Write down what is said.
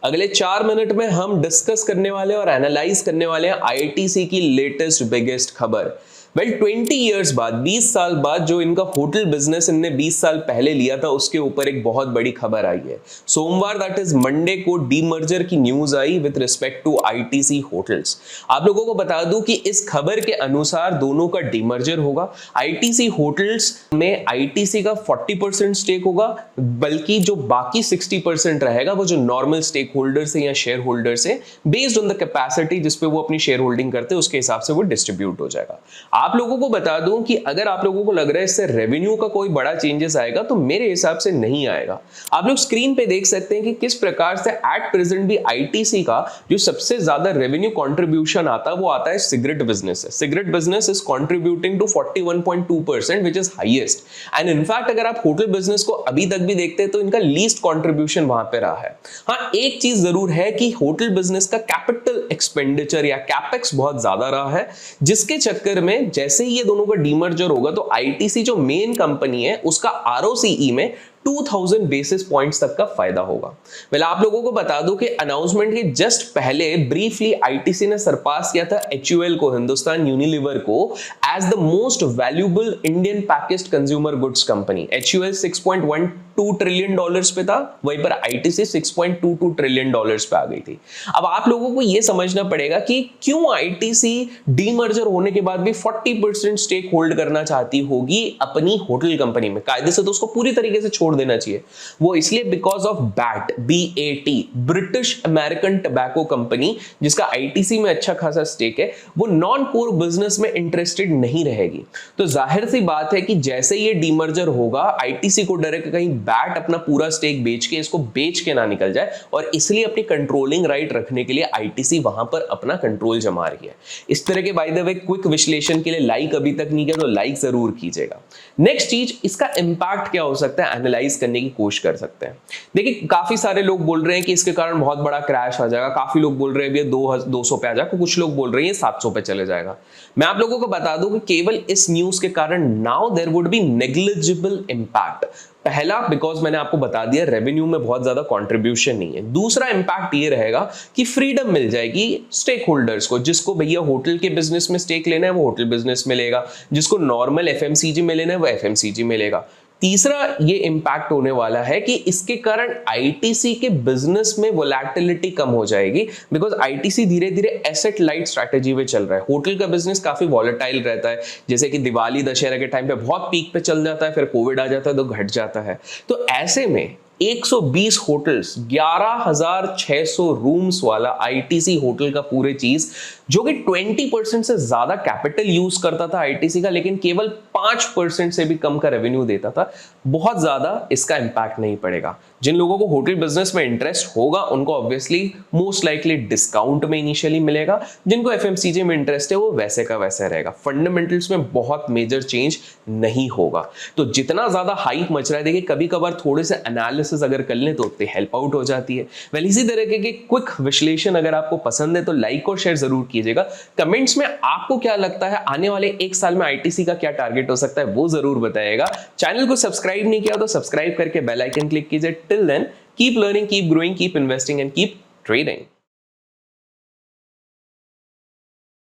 अगले 4 मिनट में हम डिस्कस करने वाले और एनालाइज करने वाले हैं आईटीसी की लेटेस्ट बिगेस्ट खबर। 20 ईयर्स बाद, 20 साल बाद जो इनका होटल बिजनेस इनने 20 साल पहले लिया था उसके ऊपर एक बहुत बड़ी खबर आई है। सोमवार दैट इज मंडे को डीमर्जर की न्यूज आई with respect to ITC hotels. आप लोगों को बता दूं कि इस खबर के अनुसार दोनों का डीमर्जर होगा। आईटीसी होटल्स में आईटीसी का 40% स्टेक होगा, बल्कि जो बाकी 60% रहेगा वो जो नॉर्मल स्टेक होल्डर्स है या शेयर होल्डर्स है, बेस्ड ऑन द कैपेसिटी जिसपे वो अपनी शेयर होल्डिंग करते हैं उसके हिसाब से वो डिस्ट्रीब्यूट हो जाएगा। आप लोगों को बता दूं कि अगर आप लोगों को लग रहा है इससे रेवेन्यू का कोई बड़ा चेंजेस आएगा, तो मेरे हिसाब से नहीं आएगा। आप लोग स्क्रीन पे देख सकते हैं कि किस प्रकार से एट प्रेजेंट भी आईटीसी का जो सबसे ज्यादा रेवेन्यू कंट्रीब्यूशन आता है वो आता है सिगरेट बिजनेस से। Cigarette business is contributing to 41.2% which is highest. And in fact अगर आप होटल बिजनेस को अभी तक भी देखते हैं तो इनका लीस्ट कंट्रीब्यूशन वहां पे रहा है। हाँ, एक चीज जरूर है कि होटल बिजनेस का कैपिटल एक्सपेंडिचर या कैपेक्स बहुत ज्यादा रहा है, जिसके चक्कर में जैसे ही ये दोनों का डीमर्जर होगा तो आईटीसी जो मेन कंपनी है उसका आरओसीई में 2000 बेसिस पॉइंट्स तक का फायदा होगा। वेल, आप लोगों को बता दूं कि अनाउंसमेंट के जस्ट पहले ब्रीफली आईटीसी ने सरपास किया था एचयूएल को, हिंदुस्तान यूनिलीवर को, as the most valuable Indian packaged consumer goods company. HUL $6.12 trillion पे था, वहीं पर आईटीसी $6.22 ट्रिलियन पे आ गई थी। अब आप लोगों को यह समझना पड़ेगा कि क्यों आईटीसी डीमर्जर होने के बाद भी 40% स्टेक होल्ड करना चाहती होगी अपनी होटल कंपनी में। कायदे से तो उसको पूरी तरीके से छोड़ देना चाहिए। वो इसलिए because of bat, BAT, British American tobacco company, जिसका आईटीसी में अच्छा खासा स्टेक है, वो नॉन कोर बिजनेस में इंटरेस्टेड नहीं रहेगी। तो जाहिर सी बात है कि जैसे ये डीमर्जर होगा, आईटीसी को डर है कि कहीं बैट अपना पूरा स्टेक बेच के इसको बेच के ना निकल जाए, और इसलिए अपनी कंट्रोलिंग राइट रखने के लिए आईटीसी वहां पर अपना कंट्रोल जमा रही है। इस तरह के बाय द वे क्विक विश्लेषण के लिए लाइक अभी तक नहीं किया तो लाइक जरूर कीजिएगा। नेक्स्ट चीज, इसका इंपैक्ट क्या हो सकता है, एनालाइज करने की कोशिश कर सकते हैं। देखिए, काफी सारे लोग बोल रहे हैं कि इसके कारण बहुत बड़ा क्रैश आ जाएगा, काफी लोग बोल रहे हैं ये 200 पे आ जाएगा, कुछ लोग बोल रहे हैं 700 पे चले जाएगा। मैं आप लोगों को बता दूं कि केवल इस न्यूज के कारण now there would be negligible impact. पहला, बिकॉज मैंने आपको बता दिया रेवेन्यू में बहुत ज्यादा कंट्रीब्यूशन नहीं है। दूसरा इंपैक्ट ये रहेगा कि फ्रीडम मिल जाएगी स्टेक होल्डर्स को। जिसको भैया होटल के बिजनेस में स्टेक लेना है वो होटल बिजनेस में लेगा, जिसको नॉर्मल एफएमसीजी में लेना है वो एफएमसीजी में लेगा। तीसरा ये इंपैक्ट होने वाला है कि इसके कारण आईटीसी के बिजनेस में वोलैटिलिटी कम हो जाएगी, बिकॉज आईटीसी धीरे धीरे एसेट लाइट स्ट्रैटेजी में चल रहा है। होटल का बिजनेस काफी वॉलेटाइल रहता है, जैसे कि दिवाली दशहरा के टाइम पे बहुत पीक पे चल जाता है, फिर कोविड आ जाता है तो घट जाता है। तो ऐसे में 120 होटल्स, 11,600 रूम्स वाला आईटीसी होटल का पूरे चीज, जो कि 20% से ज्यादा कैपिटल यूज करता था आईटीसी का, लेकिन केवल 5% से भी कम का रेवेन्यू देता था, बहुत ज्यादा इसका इंपैक्ट नहीं पड़ेगा। जिन लोगों को होटल बिजनेस में इंटरेस्ट होगा उनको ऑब्वियसली मोस्ट लाइकली डिस्काउंट में इनिशियली मिलेगा, जिनको एफएमसीजी में इंटरेस्ट है वो वैसे का वैसे रहेगा। फंडामेंटल्स में बहुत मेजर चेंज नहीं होगा। तो जितना ज्यादा हाइप मच रहा है, देखिए कभी कभार थोड़े से एनालिसिस अगर कर लें तो उतनी हेल्प आउट हो जाती है। वेल, इसी तरह के क्विक विश्लेषण अगर आपको पसंद है तो लाइक और शेयर जरूर कीजिएगा। कमेंट्स में आपको क्या लगता है आने वाले 1 साल में आईटीसी का क्या टारगेट हो सकता है वो जरूर बताइएगा। चैनल को सब्सक्राइब नहीं किया तो सब्सक्राइब करके बेल आइकन क्लिक कीजिए। Till then, keep learning, keep growing, keep investing and keep trading.